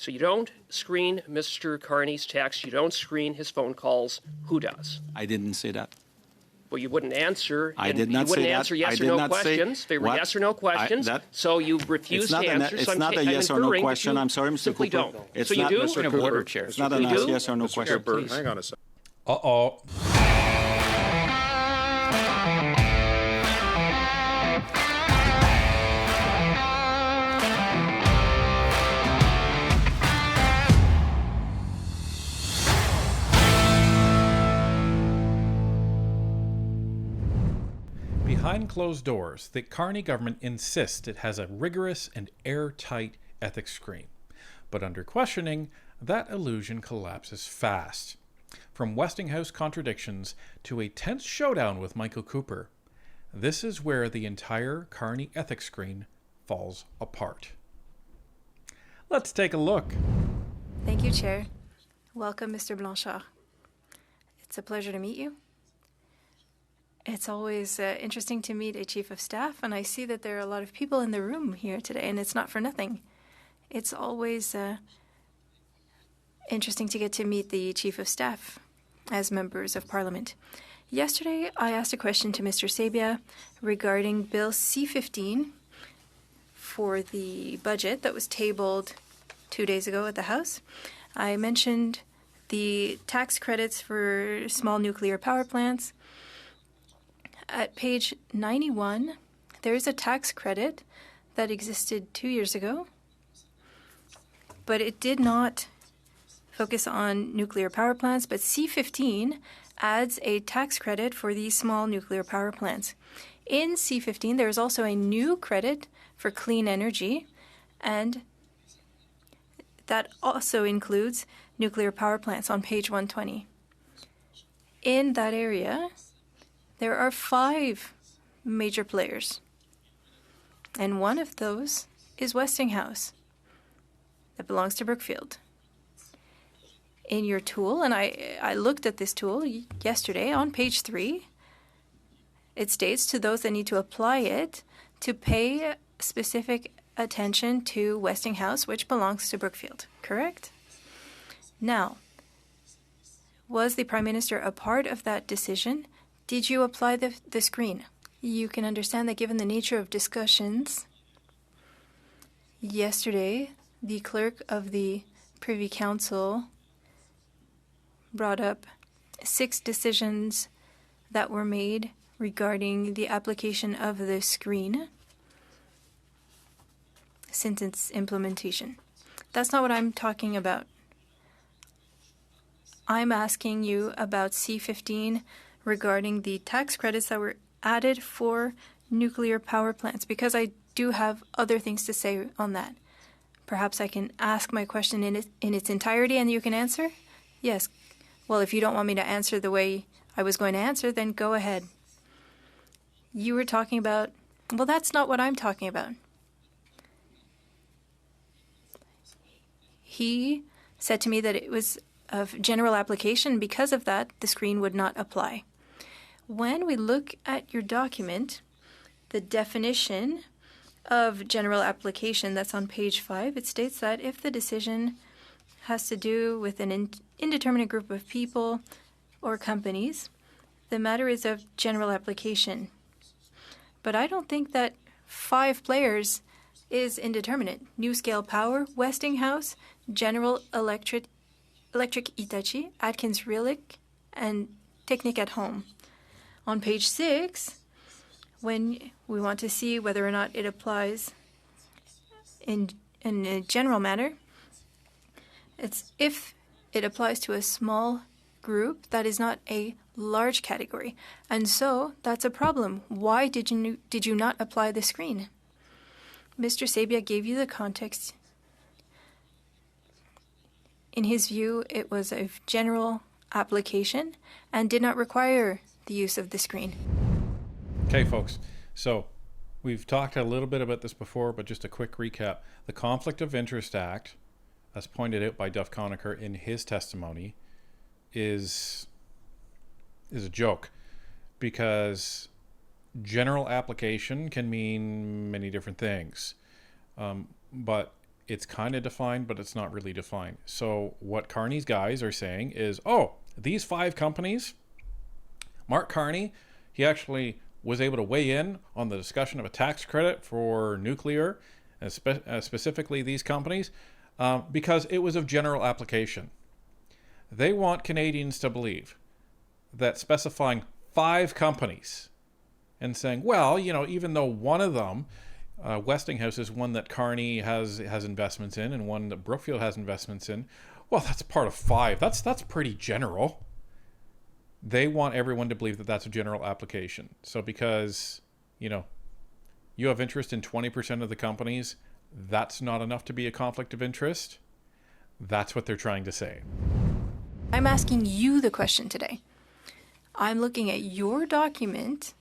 So you don't screen Mr. Carney's text. You don't screen his phone calls. Who does? I didn't say that. Well, you wouldn't answer. I did not you wouldn't say that. answer yes I or did no not questions. say They were what? yes or no questions. So you refused to answer. It's not a yes or no question. I'm sorry, Mr. Simply Cooper. don't. It's so you not, do? Mr. Cooper. It's not a yes or no question. Cooper, hang on a second. Uh-oh. Behind closed doors, the Carney government insists it has a rigorous and airtight ethics screen. But under questioning, that illusion collapses fast. From Westinghouse Contradictions to a tense showdown with Michael Cooper, this is where the entire Carney ethics screen falls apart. Let's take a look. Thank you, Chair. Welcome, Mr. Blanchard. It's a pleasure to meet you. It's always interesting to meet a chief of staff, and I see that there are a lot of people in the room here today, and it's not for nothing. It's always interesting to get to meet the chief of staff as members of parliament. Yesterday, I asked a question to Mr. Sabia regarding Bill C-15 for the budget that was tabled 2 days ago at the House. I mentioned the tax credits for small nuclear power plants. At page 91, there is a tax credit that existed 2 years ago, but it did not focus on nuclear power plants, but C-15 adds a tax credit for these small nuclear power plants. In C-15, there is also a new credit for clean energy, and that also includes nuclear power plants on page 120. In that area, there are 5 major players, and one of those is Westinghouse that belongs to Brookfield. In your tool, and I looked at this tool yesterday on page 3, it states to those that need to apply it to pay specific attention to Westinghouse, which belongs to Brookfield, correct? Now, was the Prime Minister a part of that decision? Did you apply the screen? You can understand that given the nature of discussions, yesterday the clerk of the Privy Council brought up 6 decisions that were made regarding the application of the screen since its implementation. That's not what I'm talking about. I'm asking you about C-15 regarding the tax credits that were added for nuclear power plants, because I do have other things to say on that. Perhaps I can ask my question in its entirety and you can answer? Yes. Well, if you don't want me to answer the way I was going to answer, then go ahead. You were talking about... Well, that's not what I'm talking about. He said to me that it was of general application. Because of that, the screen would not apply. When we look at your document, the definition of general application that's on page 5, it states that if the decision has to do with an indeterminate group of people or companies, the matter is of general application. But I don't think that 5 players is indeterminate. NuScale Power, Westinghouse, General Electric Hitachi, Atkins Rillick, and Technic at Home. On page 6, when we want to see whether or not it applies in a general manner, it's if it applies to a small group that is not a large category. And so that's a problem. Why did you not apply the screen? Mr. Sabia gave you the context. In his view, it was a general application and did not require the use of the screen. Okay, folks. So we've talked a little bit about this before, but just a quick recap. The Conflict of Interest Act, as pointed out by Duff Conacher in his testimony, is a joke, because general application can mean many different things. But it's kind of defined, but it's not really defined. So what Carney's guys are saying is, oh, these 5 companies, Mark Carney, he actually was able to weigh in on the discussion of a tax credit for nuclear, specifically these companies, because it was of general application. They want Canadians to believe that specifying 5 companies and saying, well, even though one of them, Westinghouse, is one that Carney has investments in and one that Brookfield has investments in, well, that's part of 5. That's pretty general. They want everyone to believe that that's a general application. So because, you have interest in 20% of the companies, that's not enough to be a conflict of interest. That's what they're trying to say. I'm asking you the question today. I'm looking at your document.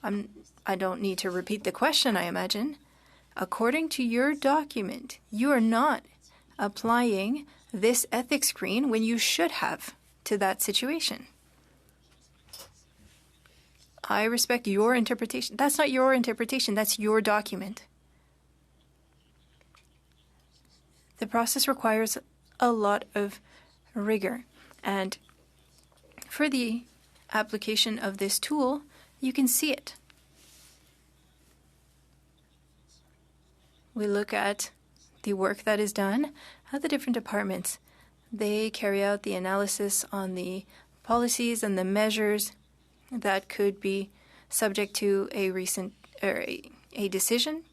I don't need to repeat the question, I imagine. According to your document, you are not applying this ethics screen when you should have to that situation. I respect your interpretation. That's not your interpretation, that's your document. The process requires a lot of rigor. And for the application of this tool, you can see it. We look at the work that is done at the different departments. They carry out the analysis on the policies and the measures that could be subject to a recent or a decision.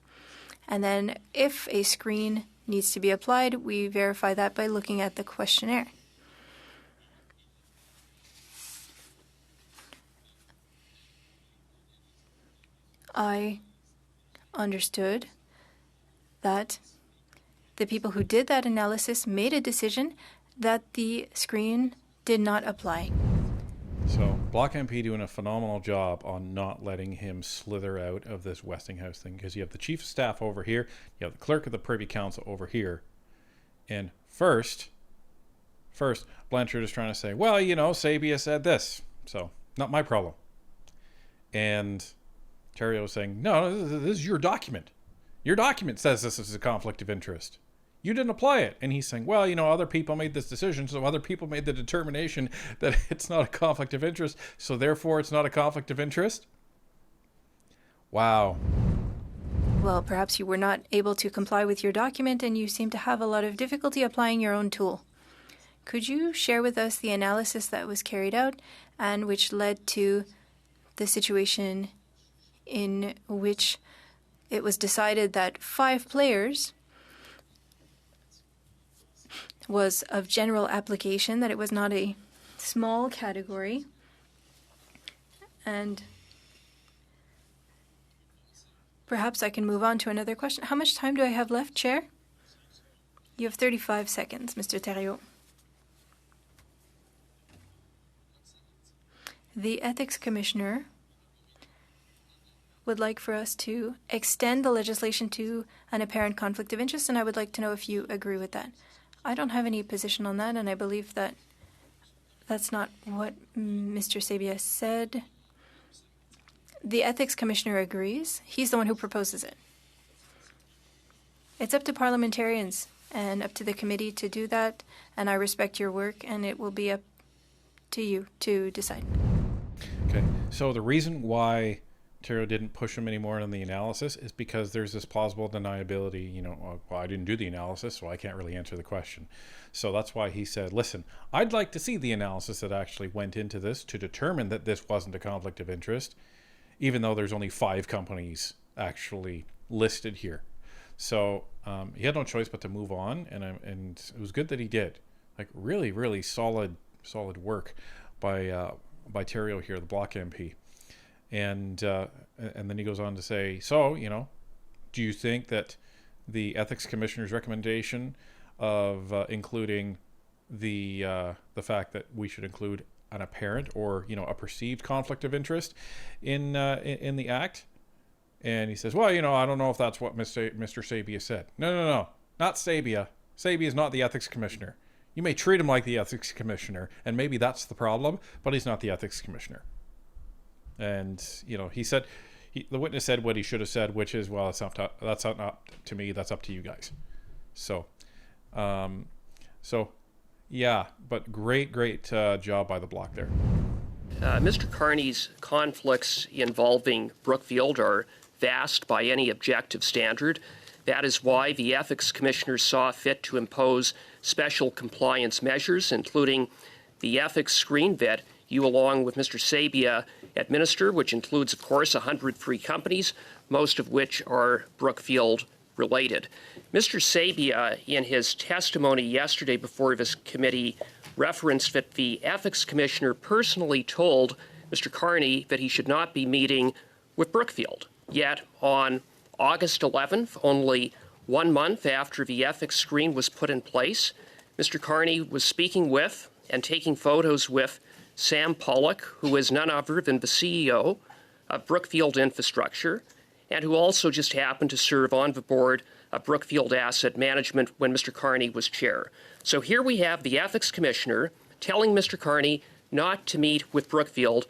And then if a screen needs to be applied, we verify that by looking at the questionnaire. I understood that the people who did that analysis made a decision that the screen did not apply. So Bloc MP doing a phenomenal job on not letting him slither out of this Westinghouse thing, because you have the chief of staff over here, you have the clerk of the Privy Council over here, and first Blanchard is trying to say, well, Sabia said this, so not my problem. And Theriault was saying, no, this is your document. Your document says this is a conflict of interest. You didn't apply it. And he's saying, well, other people made this decision, so other people made the determination that it's not a conflict of interest, so therefore it's not a conflict of interest? Wow. Well, perhaps you were not able to comply with your document and you seem to have a lot of difficulty applying your own tool. Could you share with us the analysis that was carried out and which led to the situation in which it was decided that 5 players was of general application, that it was not a small category? And perhaps I can move on to another question. How much time do I have left, Chair? You have 35 seconds, Mr. Theriault. The Ethics Commissioner would like for us to extend the legislation to an apparent conflict of interest, and I would like to know if you agree with that. I don't have any position on that, and I believe that that's not what Mr. Sabia said. The Ethics Commissioner agrees. He's the one who proposes it. It's up to parliamentarians and up to the committee to do that, and I respect your work, and it will be up to you to decide. Okay, so the reason why Theriault didn't push him anymore on the analysis is because there's this plausible deniability, well, I didn't do the analysis, so I can't really answer the question. So that's why he said, listen, I'd like to see the analysis that actually went into this to determine that this wasn't a conflict of interest, even though there's only 5 companies actually listed here. So he had no choice but to move on, and it was good that he did. Like really, really solid work by Theriault here, the Bloc MP. And then he goes on to say, so, do you think that the Ethics Commissioner's recommendation of including the fact that we should include an apparent or, a perceived conflict of interest in the Act? And he says, well, I don't know if that's what Mr. Sabia said. No, not Sabia. Sabia is not the Ethics Commissioner. You may treat him like the Ethics Commissioner, and maybe that's the problem, but he's not the Ethics Commissioner. And, he said, the witness said what he should have said, which is, well, that's not to me, that's up to you guys. So, yeah, but great job by the block there. Mr. Carney's conflicts involving Brookfield are vast by any objective standard. That is why the Ethics Commissioner saw fit to impose special compliance measures, including the ethics screen that you, along with Mr. Sabia, administer, which includes, of course, 103 companies, most of which are Brookfield related. Mr. Sabia, in his testimony yesterday before this committee, referenced that the Ethics Commissioner personally told Mr. Carney that he should not be meeting with Brookfield. Yet on August 11th, only 1 month after the ethics screen was put in place, Mr. Carney was speaking with and taking photos with Sam Pollock, who is none other than the CEO of Brookfield Infrastructure, and who also just happened to serve on the board of Brookfield Asset Management when Mr. Carney was chair. So here we have the Ethics Commissioner telling Mr. Carney not to meet with Brookfield,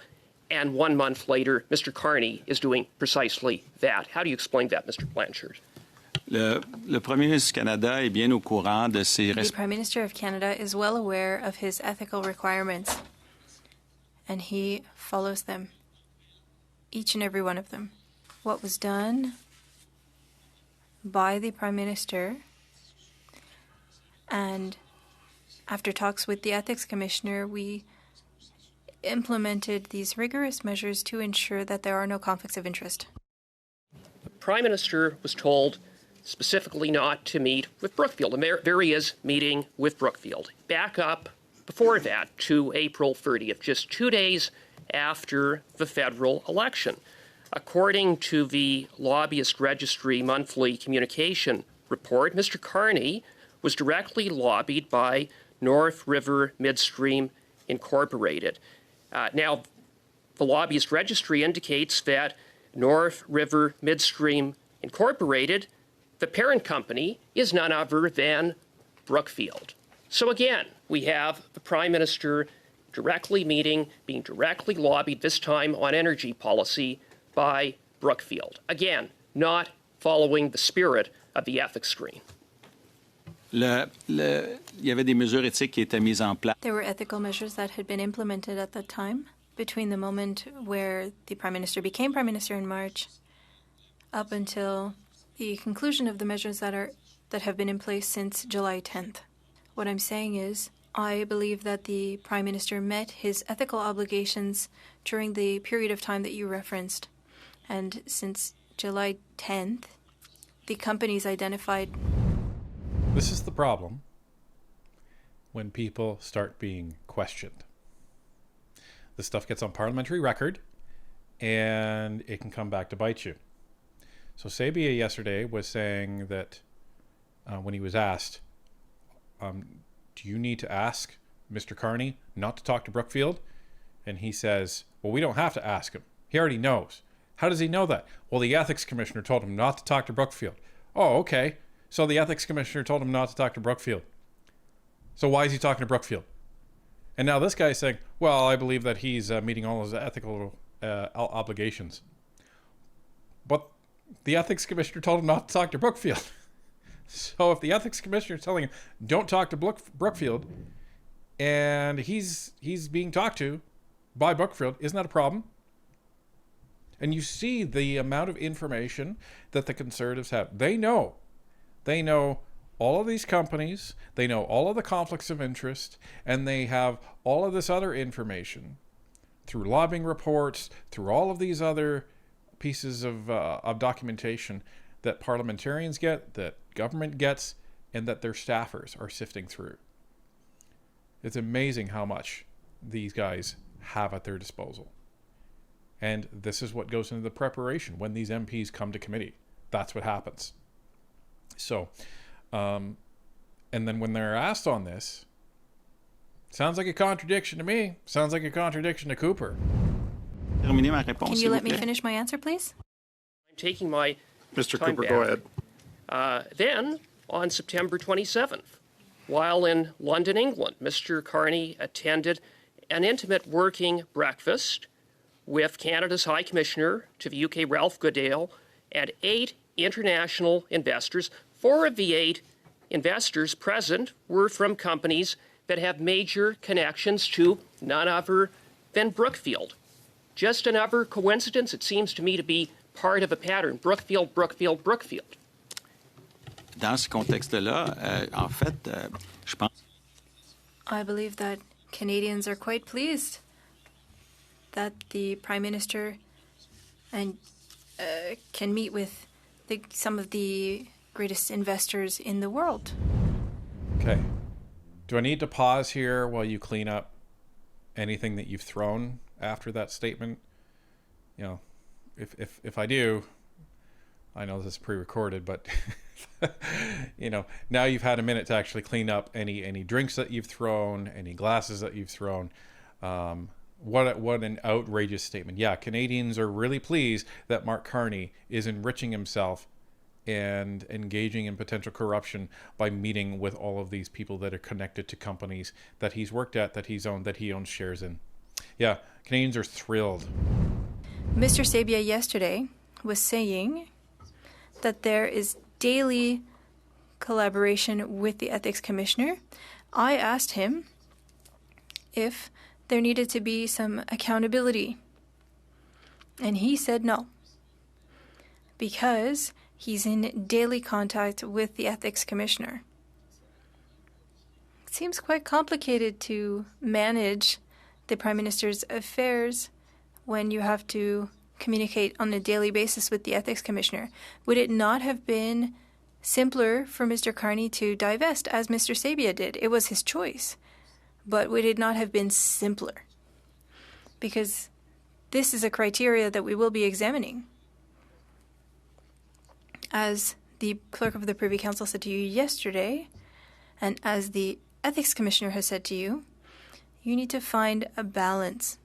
and 1 month later, Mr. Carney is doing precisely that. How do you explain that, Mr. Blanchard? Le Premier ministre du Canada est bien au courant de ses The Prime Minister of Canada is well aware of his ethical requirements, and he follows them, each and every one of them. What was done by the Prime Minister, and after talks with the Ethics Commissioner, we implemented these rigorous measures to ensure that there are no conflicts of interest. The Prime Minister was told specifically not to meet with Brookfield, and there he is meeting with Brookfield. Back up before that to April 30th, just 2 days after the federal election. According to the Lobbyist Registry monthly communication report, Mr. Carney was directly lobbied by North River Midstream Incorporated. Now, the Lobbyist Registry indicates that North River Midstream Incorporated, the parent company, is none other than Brookfield. So again, we have the Prime Minister directly meeting, being directly lobbied, this time on energy policy, by Brookfield. Again, not following the spirit of the ethics screen. Il y avait des mesures éthiques qui étaient mises en place. There were ethical measures that had been implemented at that time, between the moment where the Prime Minister became Prime Minister in March up until the conclusion of the measures that have been in place since July 10th. What I'm saying is, I believe that the Prime Minister met his ethical obligations during the period of time that you referenced. And since July 10th, the companies identified. This is the problem when people start being questioned. This stuff gets on parliamentary record, and it can come back to bite you. So Sabia yesterday was saying that when he was asked, do you need to ask Mr. Carney not to talk to Brookfield? And he says, well, we don't have to ask him. He already knows. How does he know that? Well, the Ethics Commissioner told him not to talk to Brookfield. Oh, okay. So the Ethics Commissioner told him not to talk to Brookfield. So why is he talking to Brookfield? And now this guy is saying, well, I believe that he's meeting all his ethical obligations. But the Ethics Commissioner told him not to talk to Brookfield. So if the Ethics Commissioner is telling him, don't talk to Brookfield, and he's being talked to by Brookfield, isn't that a problem? And you see the amount of information that the Conservatives have. They know all of these companies, they know all of the conflicts of interest, and they have all of this other information through lobbying reports, through all of these other pieces of documentation that parliamentarians get, that government gets, and that their staffers are sifting through. It's amazing how much these guys have at their disposal. And this is what goes into the preparation when these MPs come to committee. That's what happens. So, and then when they're asked on this, sounds like a contradiction to me. Sounds like a contradiction to Cooper. Can you let me finish my answer, please? I'm taking my Mr. time Cooper, back. go ahead. Then, on September 27th, while in London, England, Mr. Carney attended an intimate working breakfast with Canada's High Commissioner to the UK, Ralph Goodale, and 8 international investors. 4 of the 8 investors present were from companies that have major connections to none other than Brookfield. Just another coincidence? It seems to me to be part of a pattern. Brookfield, Brookfield, Brookfield. Dans ce contexte-là, en fait, je pense... I believe that Canadians are quite pleased that the Prime Minister and can meet with some of the greatest investors in the world. Okay. Do I need to pause here while you clean up anything that you've thrown after that statement? You know, if I do, I know this is pre-recorded, but you know, now you've had a minute to actually clean up any drinks that you've thrown, any glasses that you've thrown. What an outrageous statement. Yeah, Canadians are really pleased that Mark Carney is enriching himself and engaging in potential corruption by meeting with all of these people that are connected to companies that he's worked at, that he's owned, that he owns shares in. Yeah, Canadians are thrilled. Mr. Sabia yesterday was saying that there is daily collaboration with the Ethics Commissioner. I asked him if there needed to be some accountability, and he said no, because he's in daily contact with the Ethics Commissioner. It seems quite complicated to manage the Prime Minister's affairs when you have to communicate on a daily basis with the Ethics Commissioner. Would it not have been simpler for Mr. Carney to divest, as Mr. Sabia did? It was his choice. But would it not have been simpler? Because this is a criteria that we will be examining. As the Clerk of the Privy Council said to you yesterday, and as the Ethics Commissioner has said to you, you need to find a balance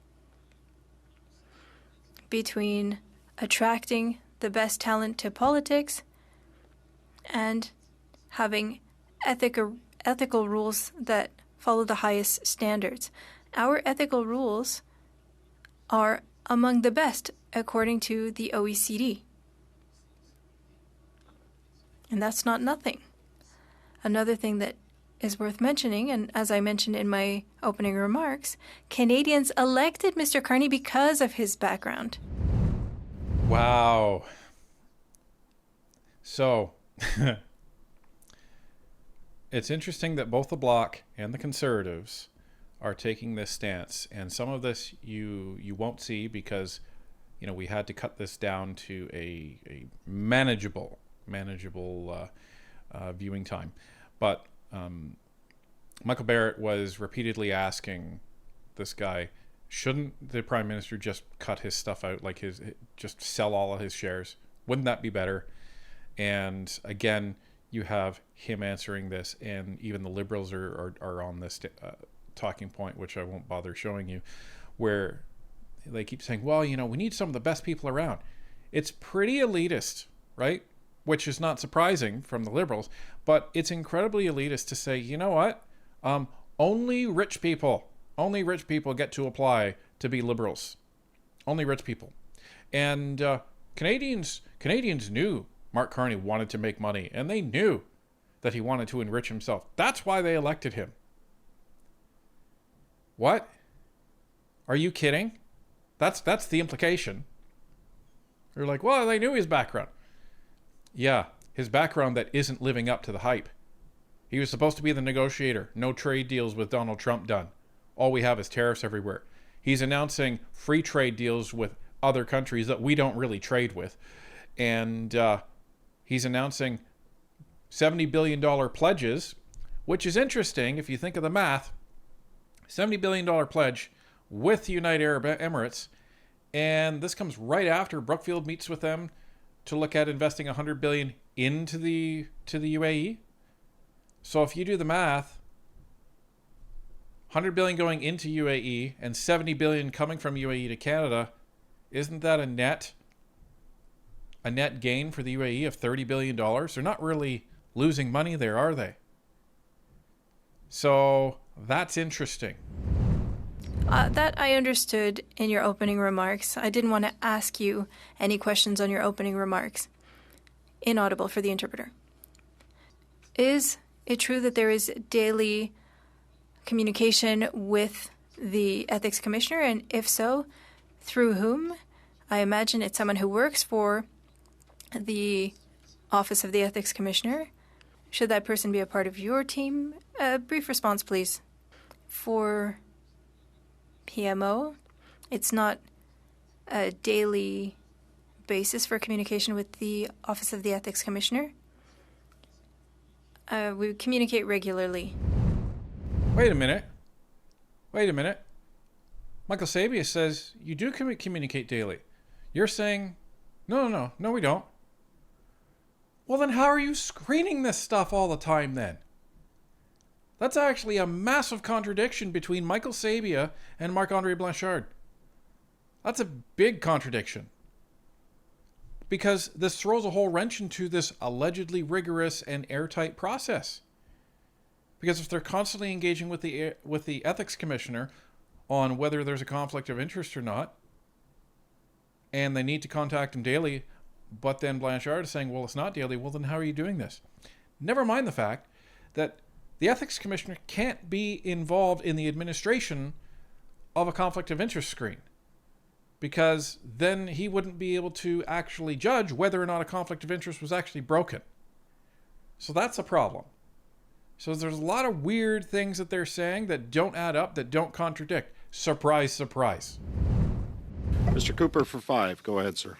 between attracting the best talent to politics and having ethical rules that follow the highest standards. Our ethical rules are among the best according to the OECD. And that's not nothing. Another thing that is worth mentioning, and as I mentioned in my opening remarks, Canadians elected Mr. Carney because of his background. Wow. So, it's interesting that both the Bloc and the Conservatives are taking this stance, and some of this you won't see because, you know, we had to cut this down to a manageable viewing time. But Michael Barrett was repeatedly asking this guy, shouldn't the Prime Minister just cut his stuff out, like just sell all of his shares? Wouldn't that be better? And again, you have him answering this, and even the Liberals are on this talking point, which I won't bother showing you, where they keep saying, well, you know, we need some of the best people around. It's pretty elitist, right? Which is not surprising from the Liberals, but it's incredibly elitist to say, you know what? Only rich people get to apply to be Liberals. Only rich people. And Canadians knew Mark Carney wanted to make money, and they knew that he wanted to enrich himself. That's why they elected him. What? Are you kidding? That's the implication. You're like, well, they knew his background. Yeah, his background that isn't living up to the hype. He was supposed to be the negotiator. No trade deals with Donald Trump done. All we have is tariffs everywhere. He's announcing free trade deals with other countries that we don't really trade with. And he's announcing $70 billion pledges, which is interesting if you think of the math. $70 billion pledge with the United Arab Emirates. And this comes right after Brookfield meets with them to look at investing $100 billion into the UAE. So if you do the math, $100 billion going into UAE and $70 billion coming from UAE to Canada, isn't that a net gain for the UAE of $30 billion? They're not really losing money there, are they? So that's interesting. That I understood in your opening remarks. I didn't want to ask you any questions on your opening remarks. Inaudible for the interpreter. Is it true that there is daily communication with the Ethics Commissioner? And if so, through whom? I imagine it's someone who works for the Office of the Ethics Commissioner. Should that person be a part of your team? A brief response, please. For PMO, it's not a daily basis for communication with the Office of the Ethics Commissioner. We communicate regularly. Wait a minute. Michael Sabia says you do communicate daily. You're saying, no, we don't. Well, then how are you screening this stuff all the time then? That's actually a massive contradiction between Michael Sabia and Marc-André Blanchard. That's a big contradiction. Because this throws a whole wrench into this allegedly rigorous and airtight process. Because if they're constantly engaging with the ethics commissioner on whether there's a conflict of interest or not, and they need to contact him daily, but then Blanchard is saying, well, it's not daily, well, then how are you doing this? Never mind the fact that the ethics commissioner can't be involved in the administration of a conflict of interest screen, because then he wouldn't be able to actually judge whether or not a conflict of interest was actually broken. So that's a problem. So there's a lot of weird things that they're saying that don't add up, that don't contradict. Surprise, surprise. Mr. Cooper for 5. Go ahead, sir.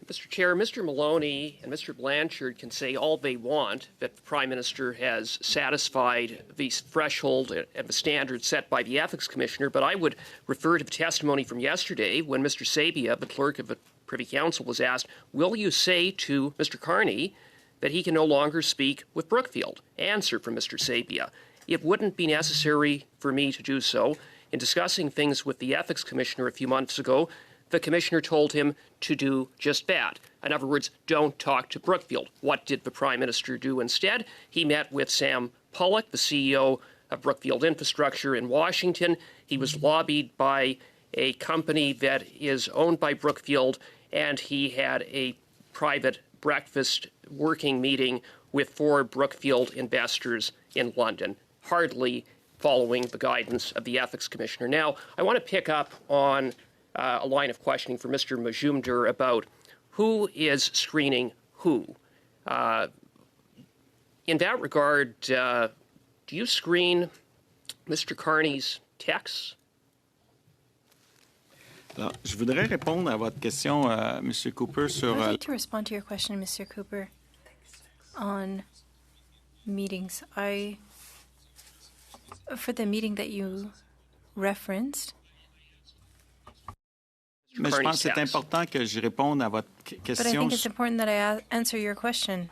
Mr. Chair, Mr. Maloney and Mr. Blanchard can say all they want that the Prime Minister has satisfied the threshold and the standard set by the Ethics Commissioner, but I would refer to the testimony from yesterday when Mr. Sabia, the clerk of the Privy Council, was asked, will you say to Mr. Carney that he can no longer speak with Brookfield? Answer from Mr. Sabia: it wouldn't be necessary for me to do so. In discussing things with the Ethics Commissioner a few months ago, the Commissioner told him to do just that. In other words, don't talk to Brookfield. What did the Prime Minister do instead? He met with Sam Pollock, the CEO of Brookfield Infrastructure in Washington. He was lobbied by a company that is owned by Brookfield, and he had a private breakfast working meeting with 4 Brookfield investors in London, hardly following the guidance of the Ethics Commissioner. Now, I want to pick up on a line of questioning for Mr. Majumdar about who is screening who. In that regard, do you screen Mr. Carney's texts? Alors, je voudrais répondre à votre question, M. Cooper, sur... I'd like to respond to your question, Mr. Cooper, on meetings. For the meeting that you referenced... Mais je pense que c'est important que je réponde à votre question. But I think it's important that I answer your question.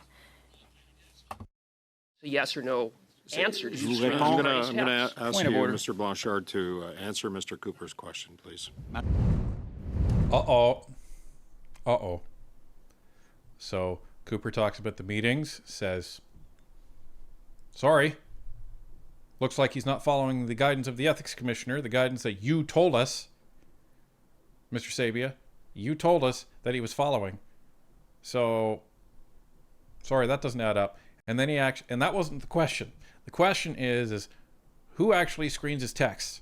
A yes or no answer. Je vous réponds. I'm going to ask you, Mr. Blanchard, to answer Mr. Cooper's question, please. Uh-oh. So Cooper talks about the meetings, says, sorry, looks like he's not following the guidance of the Ethics Commissioner, the guidance that you told us, Mr. Sabia, you told us that he was following. So, sorry, that doesn't add up. And then and that wasn't the question. The question is who actually screens his texts?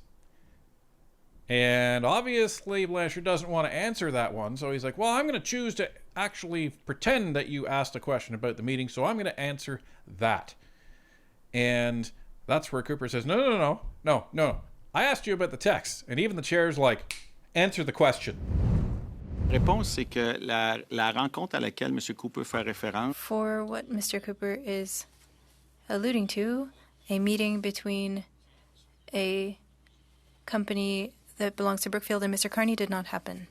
And obviously Blanchard doesn't want to answer that one. So he's like, well, I'm going to choose to actually pretend that you asked a question about the meeting. So I'm going to answer that. And that's where Cooper says, no. I asked you about the text. And even the chair's like, answer the question. La réponse, c'est que la rencontre à laquelle M. Cooper fait référence... For what Mr. Cooper is alluding to, a meeting between a company that belongs to Brookfield and Mr. Carney did not happen.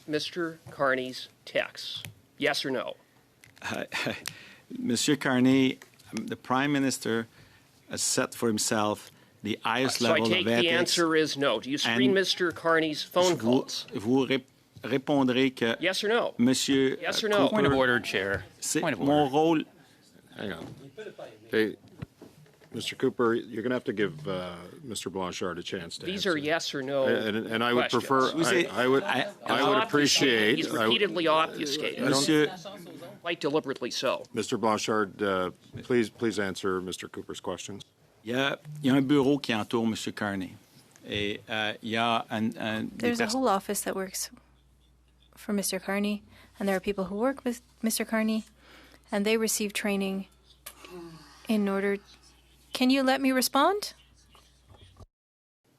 Mr. Carney's texts, yes or no? Monsieur Carney, the Prime Minister has set for himself the highest level of ethics. So I take the answer is no. Do you screen Mr. Carney's phone calls? Vous répondrez que... Yes or no? Monsieur yes or no? Cooper, Point of order, Chair. Point of order. Mon rôle... Hang on. Okay, Mr. Cooper, you're going to have to give Mr. Blanchard a chance to These answer. are yes or no and I would questions. prefer... I would appreciate... He's repeatedly obfuscated. Monsieur, Quite deliberately so. Mr. Blanchard, please answer Mr. Cooper's questions. Il y a un bureau qui entoure M. Carney. Et il y a There's a whole office that works for Mr. Carney, and there are people who work with Mr. Carney, and they receive training in order... Can you let me respond?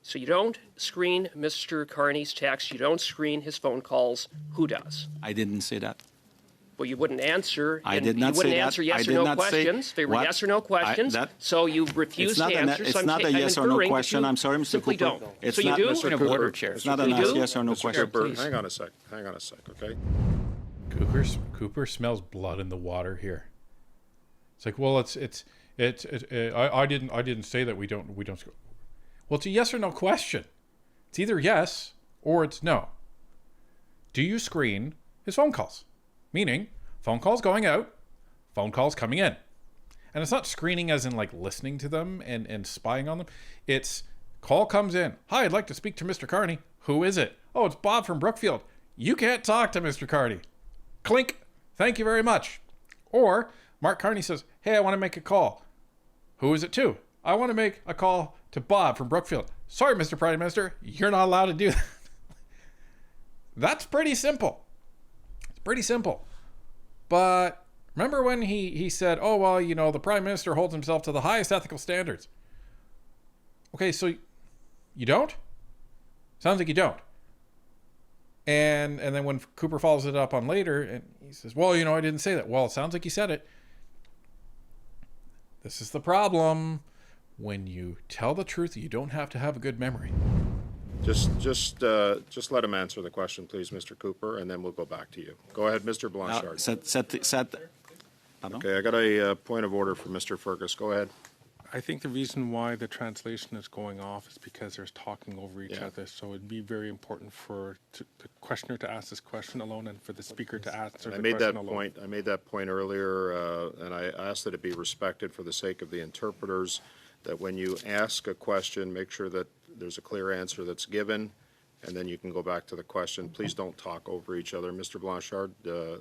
So you don't screen Mr. Carney's texts, you don't screen his phone calls. Who does? I didn't say that. Well, you wouldn't answer. I did not you wouldn't say that. answer yes I or did no not say- questions. They were What? yes or no questions. So you refused to answer. It's so not a I'm yes or no inferring that question. you I'm sorry, Mr. simply Cooper. don't. It's so you not, do? Mr. Point of Cooper. order, Chair. It's not a Simply do? yes or no Mr. question. Cooper, please. hang on a sec, okay? Cooper smells blood in the water here. It's like, well, I didn't say that we don't. Well, it's a yes or no question. It's either yes or it's no. Do you screen his phone calls? Meaning, phone calls going out, phone calls coming in. And it's not screening as in like listening to them and spying on them. It's call comes in. Hi, I'd like to speak to Mr. Carney. Who is it? Oh, it's Bob from Brookfield. You can't talk to Mr. Carney. Clink. Thank you very much. Or Mark Carney says, hey, I want to make a call. Who is it to? I want to make a call to Bob from Brookfield. Sorry, Mr. Prime Minister, you're not allowed to do that. That's pretty simple. It's pretty simple. But remember when he said, oh, well, you know, the Prime Minister holds himself to the highest ethical standards. Okay, so you don't? Sounds like you don't. And then when Cooper follows it up on later, and he says, well, you know, I didn't say that. Well, it sounds like you said it. This is the problem. When you tell the truth, you don't have to have a good memory. Just let him answer the question, please, Mr. Cooper, and then we'll go back to you. Go ahead, Mr. Blanchard. Pardon? Okay, I got a point of order from Mr. Fergus. Go ahead. I think the reason why the translation is going off is because there's talking over each other. So it'd be very important for the questioner to ask this question alone and for the speaker to answer the question alone. I made that point earlier, and I asked that it be respected for the sake of the interpreters, that when you ask a question, make sure that there's a clear answer that's given, and then you can go back to the question. Please don't talk over each other. Mr. Blanchard, à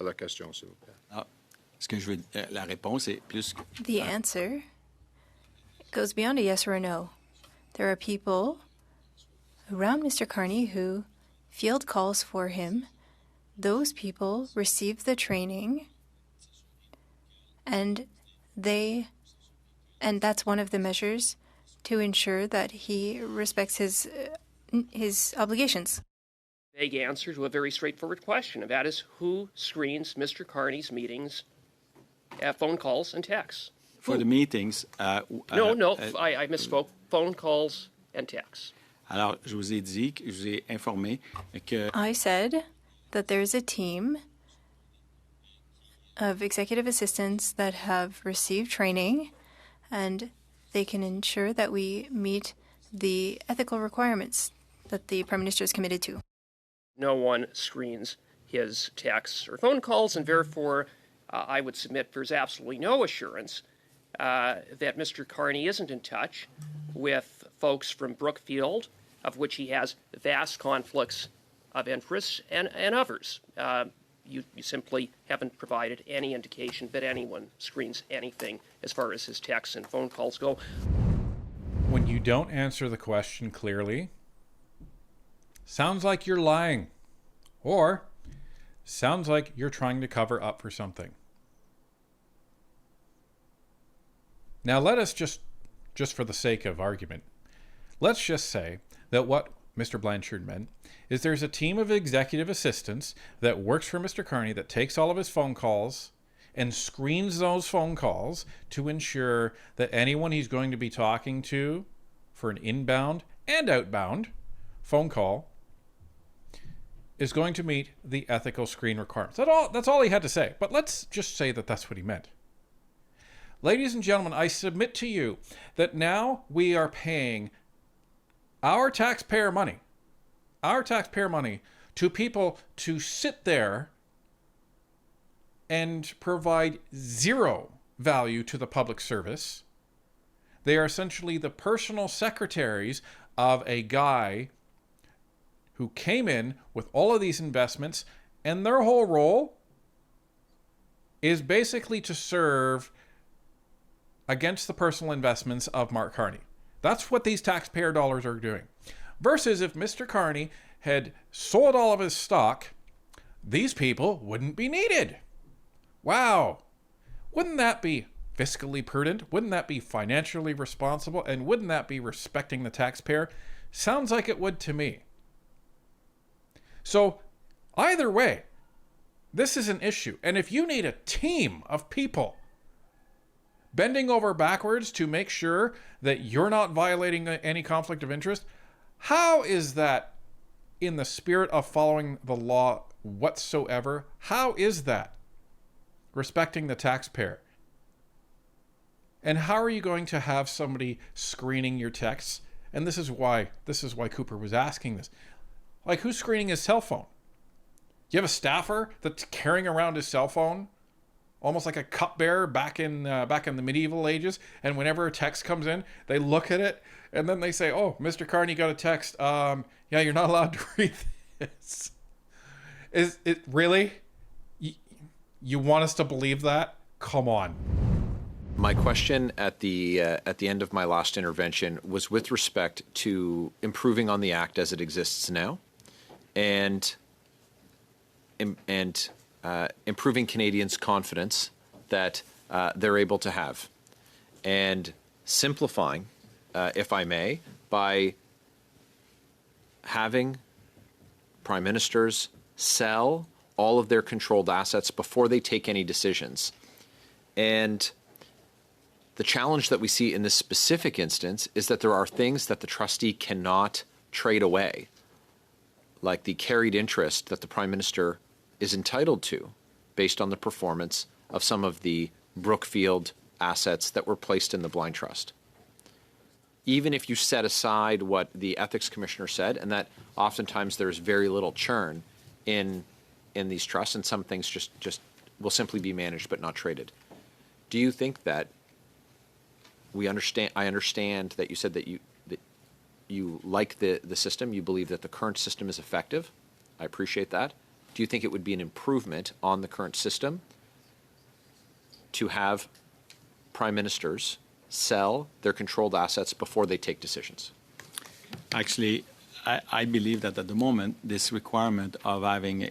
la question, s'il vous plaît. La réponse est plus... The answer goes beyond a yes or a no. There are people around Mr. Carney who field calls for him. Those people receive the training, and that's one of the measures to ensure that he respects his obligations. Vague answer to a very straightforward question, and that is who screens Mr. Carney's meetings, phone calls and texts? For the meetings... I misspoke. Phone calls and texts. Alors, je vous ai informé que... I said that there's a team of executive assistants that have received training, and they can ensure that we meet the ethical requirements that the Prime Minister is committed to. No one screens his texts or phone calls, and therefore I would submit there's absolutely no assurance that Mr. Carney isn't in touch with folks from Brookfield, of which he has vast conflicts of interest, and others. You simply haven't provided any indication that anyone screens anything as far as his texts and phone calls go. When you don't answer the question clearly, sounds like you're lying, or sounds like you're trying to cover up for something. Now let us just for the sake of argument, let's just say that what Mr. Blanchard meant is there's a team of executive assistants that works for Mr. Carney that takes all of his phone calls and screens those phone calls to ensure that anyone he's going to be talking to for an inbound and outbound phone call is going to meet the ethical screen requirements. That's all he had to say. But let's just say that that's what he meant. Ladies and gentlemen, I submit to you that now we are paying our taxpayer money to people to sit there and provide zero value to the public service. They are essentially the personal secretaries of a guy who came in with all of these investments, and their whole role is basically to serve against the personal investments of Mark Carney. That's what these taxpayer dollars are doing. Versus if Mr. Carney had sold all of his stock, these people wouldn't be needed. Wow. Wouldn't that be fiscally prudent? Wouldn't that be financially responsible? And wouldn't that be respecting the taxpayer? Sounds like it would to me. So either way, this is an issue. And if you need a team of people bending over backwards to make sure that you're not violating any conflict of interest, how is that in the spirit of following the law whatsoever? How is that respecting the taxpayer? And how are you going to have somebody screening your texts? And this is why Cooper was asking this. Like, who's screening his cell phone? You have a staffer that's carrying around his cell phone, almost like a cupbearer back in the medieval ages. And whenever a text comes in, they look at it and then they say, "Oh, Mr. Carney got a text. Yeah, you're not allowed to read this." Is it really? You want us to believe that? Come on. My question at the end of my last intervention was with respect to improving on the Act as it exists now, and improving Canadians' confidence that they're able to have, and simplifying, if I may, by having prime ministers sell all of their controlled assets before they take any decisions. And the challenge that we see in this specific instance is that there are things that the trustee cannot trade away, like the carried interest that the Prime Minister is entitled to based on the performance of some of the Brookfield assets that were placed in the blind trust. Even if you set aside what the Ethics Commissioner said, and that oftentimes there's very little churn in these trusts, and some things just will simply be managed but not traded. Do you think that I understand that you said that you like the system, you believe that the current system is effective. I appreciate that. Do you think it would be an improvement on the current system to have prime ministers sell their controlled assets before they take decisions? Actually, I believe that at the moment, this requirement of having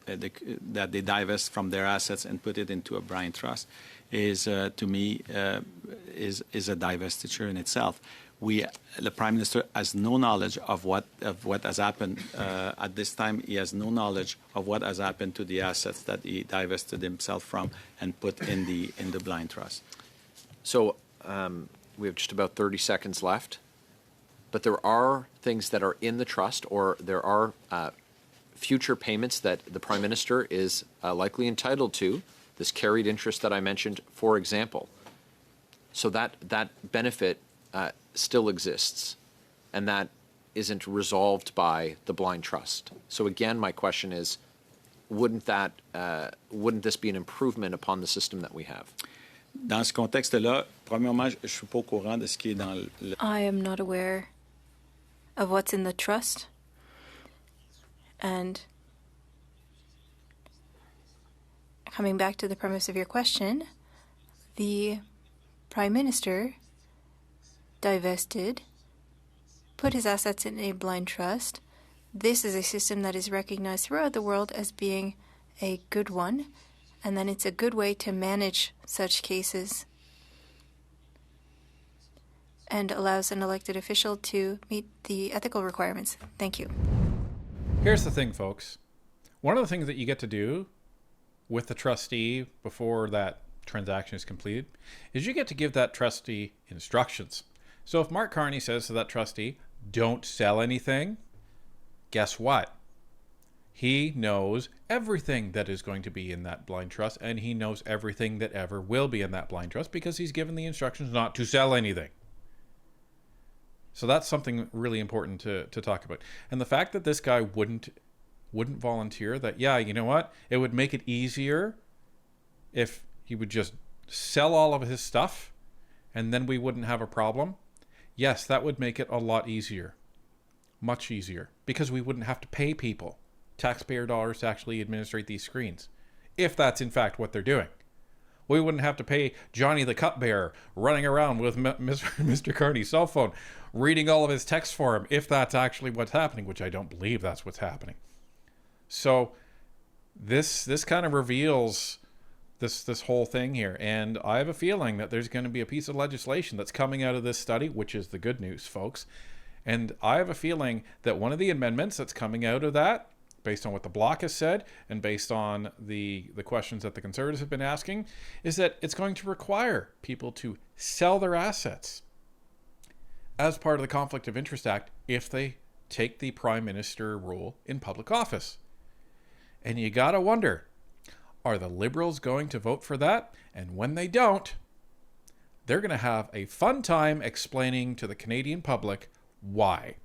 that they divest from their assets and put it into a blind trust is, to me, is a divestiture in itself. The Prime Minister has no knowledge of what has happened at this time. He has no knowledge of what has happened to the assets that he divested himself from and put in the blind trust. So we have just about 30 seconds left, but there are things that are in the trust, or there are future payments that the Prime Minister is likely entitled to, this carried interest that I mentioned, for example. So that benefit still exists, and that isn't resolved by the blind trust. So again, my question is, wouldn't this be an improvement upon the system that we have? Dans ce contexte-là, premièrement, je suis pas au courant de ce qui est dans le... I am not aware of what's in the trust, and coming back to the premise of your question, the Prime Minister divested, put his assets in a blind trust. This is a system that is recognized throughout the world as being a good one, and then it's a good way to manage such cases and allows an elected official to meet the ethical requirements. Thank you. Here's the thing, folks. One of the things that you get to do with the trustee before that transaction is completed is you get to give that trustee instructions. So if Mark Carney says to that trustee, "Don't sell anything," guess what? He knows everything that is going to be in that blind trust, and he knows everything that ever will be in that blind trust because he's given the instructions not to sell anything. So that's something really important to talk about. And the fact that this guy wouldn't volunteer that, yeah, you know what? It would make it easier if he would just sell all of his stuff and then we wouldn't have a problem. Yes, that would make it a lot easier. Much easier. Because we wouldn't have to pay people taxpayer dollars to actually administrate these screens. If that's in fact what they're doing. We wouldn't have to pay Johnny the cupbearer running around with Mr. Carney's cell phone, reading all of his texts for him, if that's actually what's happening, which I don't believe that's what's happening. So this kind of reveals this whole thing here. And I have a feeling that there's going to be a piece of legislation that's coming out of this study, which is the good news, folks. And I have a feeling that one of the amendments that's coming out of that, based on what the Bloc has said and based on the questions that the Conservatives have been asking, is that it's going to require people to sell their assets as part of the Conflict of Interest Act if they take the Prime Minister role in public office. And you gotta wonder, are the Liberals going to vote for that? And when they don't, they're going to have a fun time explaining to the Canadian public why.